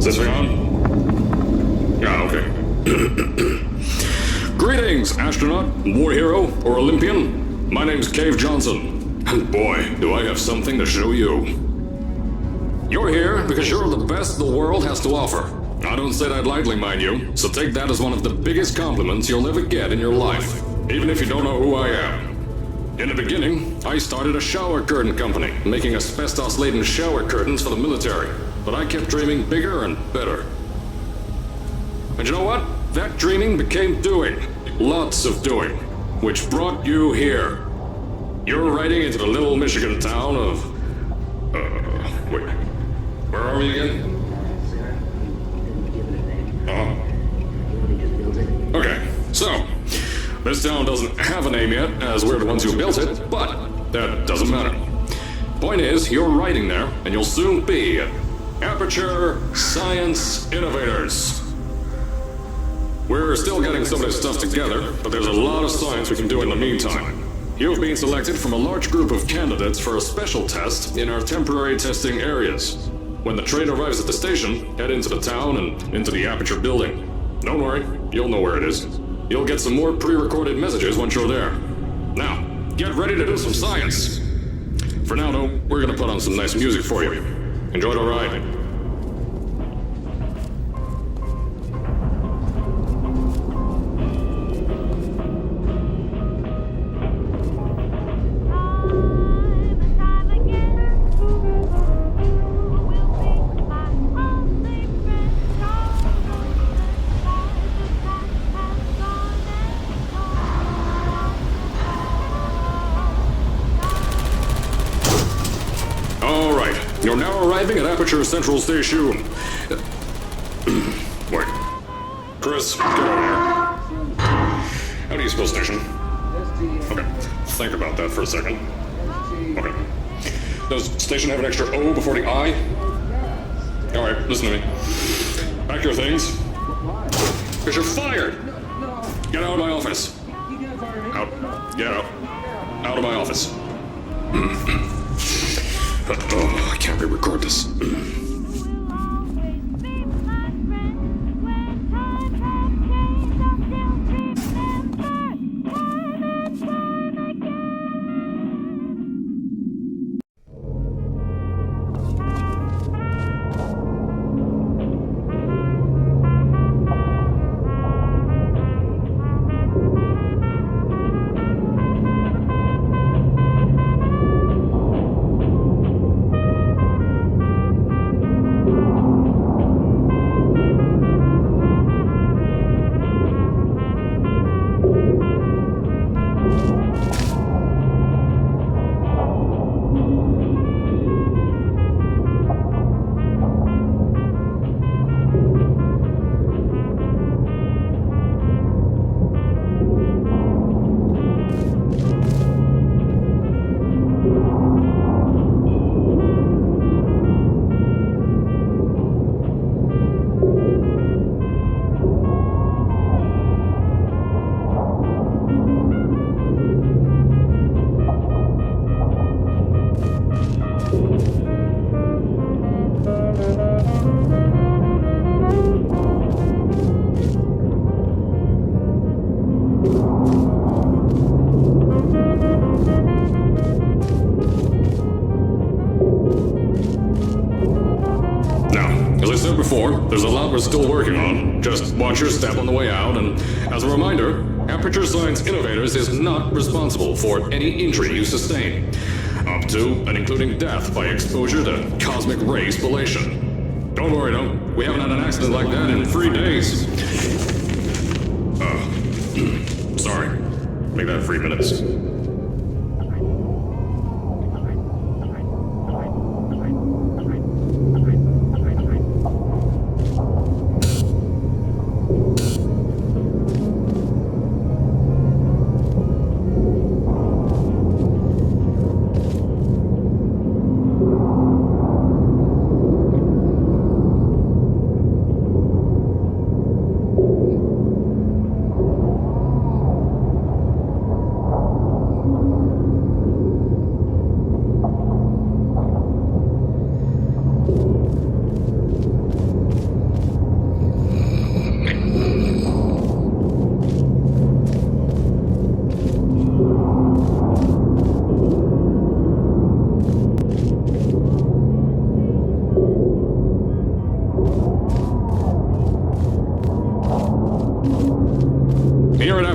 Is this thing on? Yeah, okay. Greetings, astronaut, war hero, or Olympian. My name's Cave Johnson. And boy, do I have something to show you. You're here because you're the best the world has to offer. I don't say that lightly, mind you, so take that as one of the biggest compliments you'll ever get in your life, even if you don't know who I am. In the beginning, I started a shower curtain company, making asbestos-laden shower curtains for the military, but I kept dreaming bigger and better. And you know what? That dreaming became doing. Lots of doing. Which brought you here. You're riding into the little Michigan town of... wait. Where are we again? Okay, so... this town doesn't have a name yet, as we're the ones who built it, but that doesn't matter. Point is, you're riding there, and you'll soon be at Aperture Science Innovators. We're still getting some of this stuff together, but there's a lot of science we can do in the meantime. You've been selected from a large group of candidates for a special test in our temporary testing areas. When the train arrives at the station, head into the town and into the Aperture building. Don't worry, you'll know where it is. You'll get some more pre-recorded messages once you're there. Now, get ready to do some science. For now, though, we're gonna put on some nice music for you. Enjoy the ride. You're now arriving at Aperture Central Station. Wait. Chris, get over here. How do you spell station? Okay, think about that for a second. Okay. Does station have an extra O before the I? Alright, listen to me. Pack your things. Because you're fired! Get out of my office. Out. Get out. Out of my office. Oh, I can't re-record this. There's a lot we're still working on. Just watch your step on the way out, and as a reminder, Aperture Science Innovators is not responsible for any injury you sustain, up to and including death by exposure to cosmic ray spallation. Don't worry though, we haven't had an accident like that in 3 days. Sorry. Make that 3 minutes.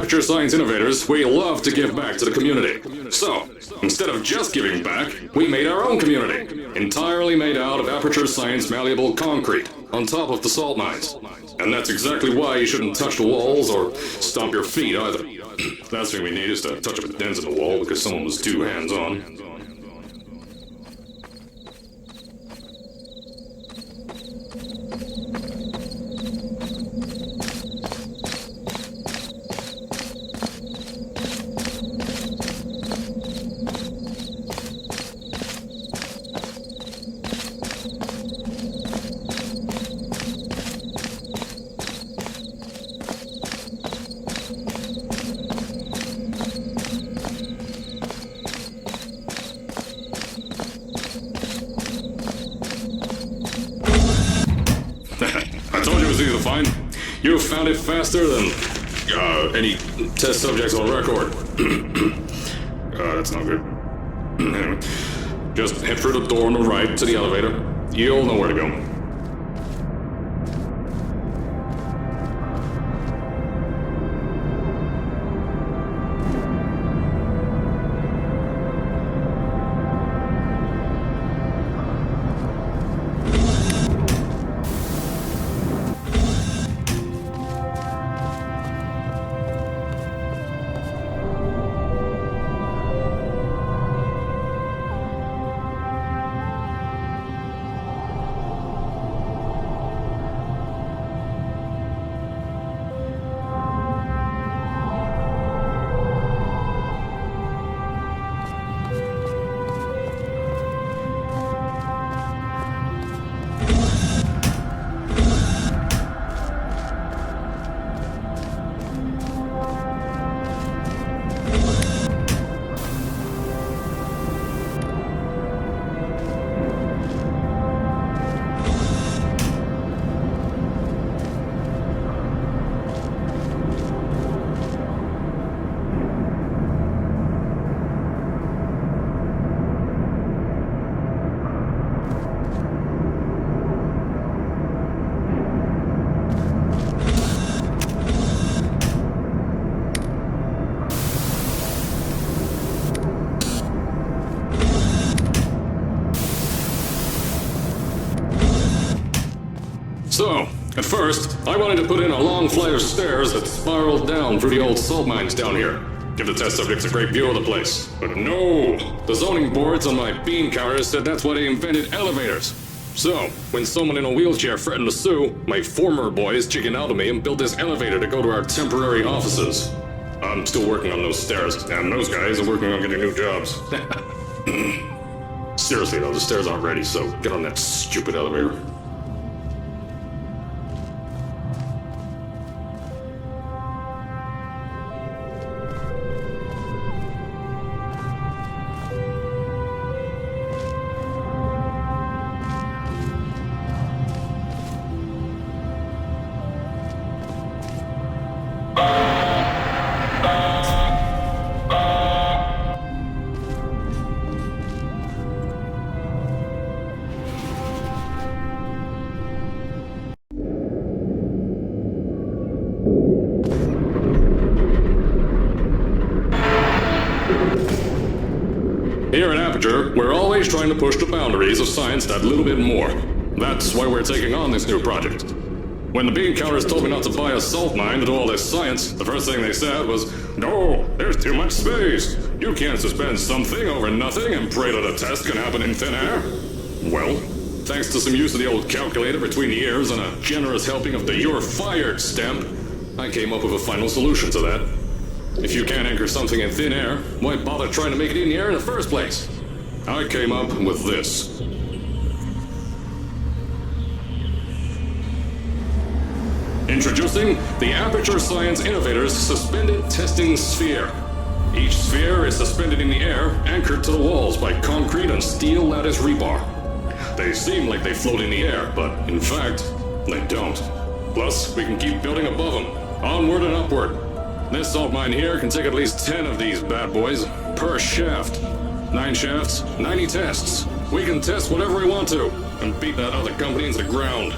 Aperture Science Innovators, we love to give back to the community. So, instead of just giving back, we made our own community, entirely made out of Aperture Science malleable concrete, on top of the salt mines. And that's exactly why you shouldn't touch the walls or stomp your feet either. Last thing we need is to touch up a dent in the wall because someone was too hands-on. I told you it was easy to find. You found it faster than any test subjects on record. That's not good. Anyway, just head through the door on the right to the elevator. You'll know where to go. So, at first, I wanted to put in a long flight of stairs that spiraled down through the old salt mines down here. Give the test subjects a great view of the place. But no! The zoning boards on my bean counters said that's why they invented elevators. So, when someone in a wheelchair threatened to sue, my former boys chickened out of me and built this elevator to go to our temporary offices. I'm still working on those stairs, and those guys are working on getting new jobs. Seriously though, the stairs aren't ready, so get on that stupid elevator. Here at Aperture, we're always trying to push the boundaries of science that little bit more. That's why we're taking on this new project. When the bean counters told me not to buy a salt mine to do all this science, the first thing they said was, "No, there's too much space. You can't suspend something over nothing and pray that a test can happen in thin air." Well, thanks to some use of the old calculator between the ears and a generous helping of the "you're fired" stamp, I came up with a final solution to that. If you can't anchor something in thin air, why bother trying to make it in the air in the first place? I came up with this. Introducing the Aperture Science Innovators Suspended Testing Sphere. Each sphere is suspended in the air, anchored to the walls by concrete and steel lattice rebar. They seem like they float in the air, but in fact, they don't. Plus, we can keep building above them, onward and upward. This salt mine here can take at least 10 of these bad boys per shaft. 9 shafts, 90 tests. We can test whatever we want to and beat that other company into the ground.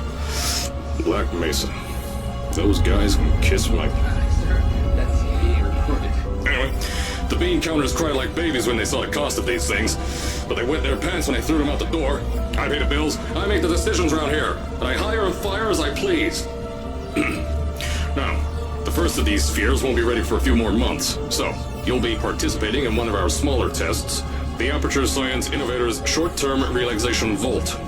Black Mesa. Those guys can kiss my... Sir, that's here. Anyway, the bean counters cried like babies when they saw the cost of these things, but they wet their pants when I threw them out the door. I pay the bills, I make the decisions around here, and I hire and fire as I please. Now, the first of these spheres won't be ready for a few more months, so you'll be participating in one of our smaller tests, the Aperture Science Innovators Short-Term Relaxation Volt.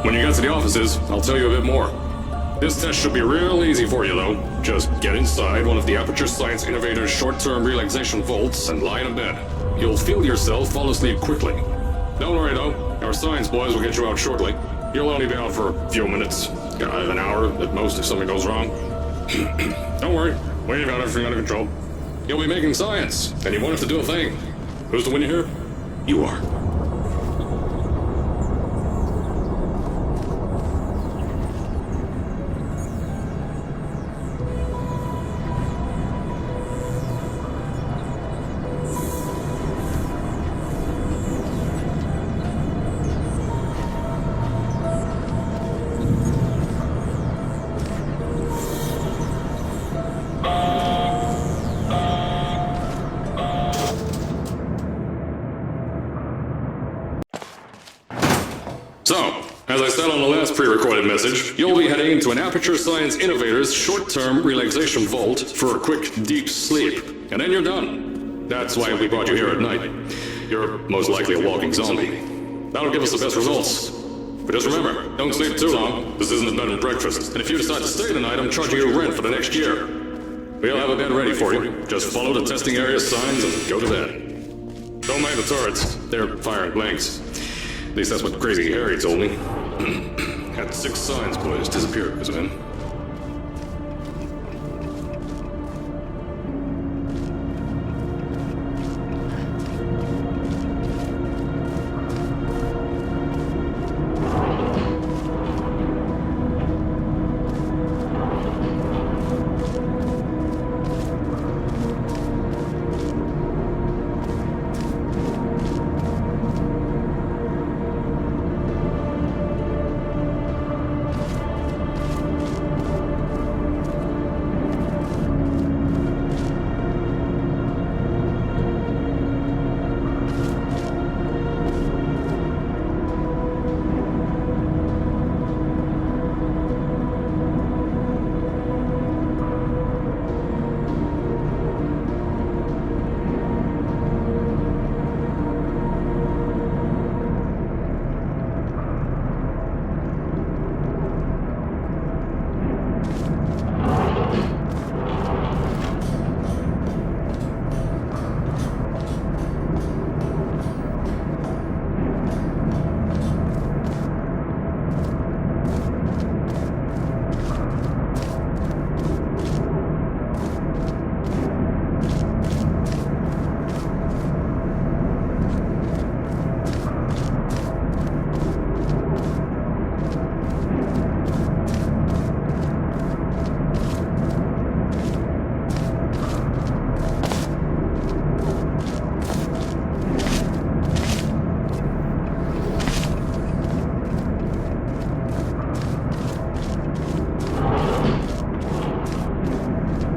When you get to the offices, I'll tell you a bit more. This test should be real easy for you, though. Just get inside one of the Aperture Science Innovators short-term relaxation vaults and lie in a bed. You'll feel yourself fall asleep quickly. Don't worry, though. Our science boys will get you out shortly. You'll only be out for a few minutes. An hour at most if something goes wrong. Don't worry. We've got everything under control. You'll be making science, and you won't have to do a thing. Who's the winner here? You are. So, as I said on the last pre-recorded message, you'll be heading into an Aperture Science Innovators short-term relaxation vault for a quick, deep sleep. And then you're done. That's why we brought you here at night. You're most likely a walking zombie. That'll give us the best results. But just remember, don't sleep too long. This isn't a bed and breakfast. And if you decide to stay tonight, I'm charging you rent for the next year. We'll have a bed ready for you. Just follow the testing area signs and go to bed. Don't mind the turrets. They're firing blanks. At least that's what Crazy Harry told me. Had 6 science boys disappear because of him.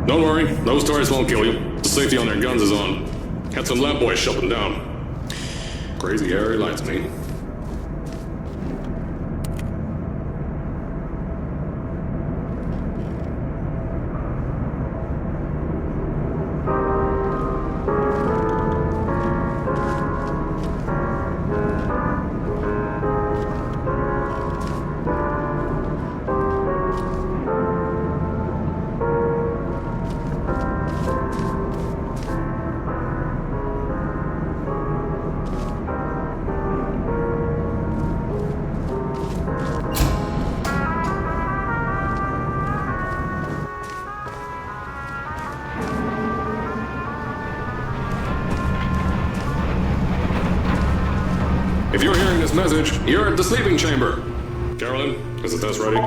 Don't worry, those turrets won't kill you. The safety on their guns is on. Had some lab boys shut them down. Crazy Harry lied to me. If you're hearing this message, you're at the sleeping chamber. Carolyn, is the test ready?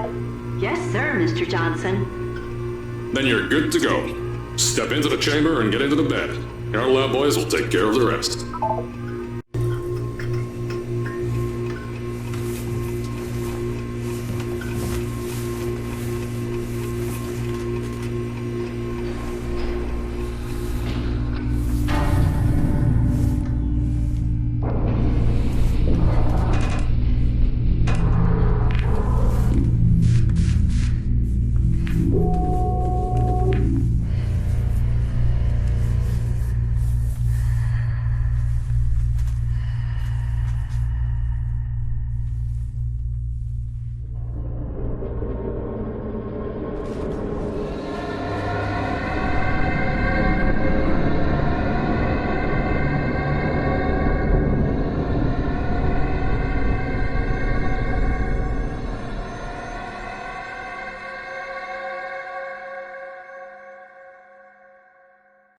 Yes, sir, Mr. Johnson. Then you're good to go. Step into the chamber and get into the bed. Our lab boys will take care of the rest.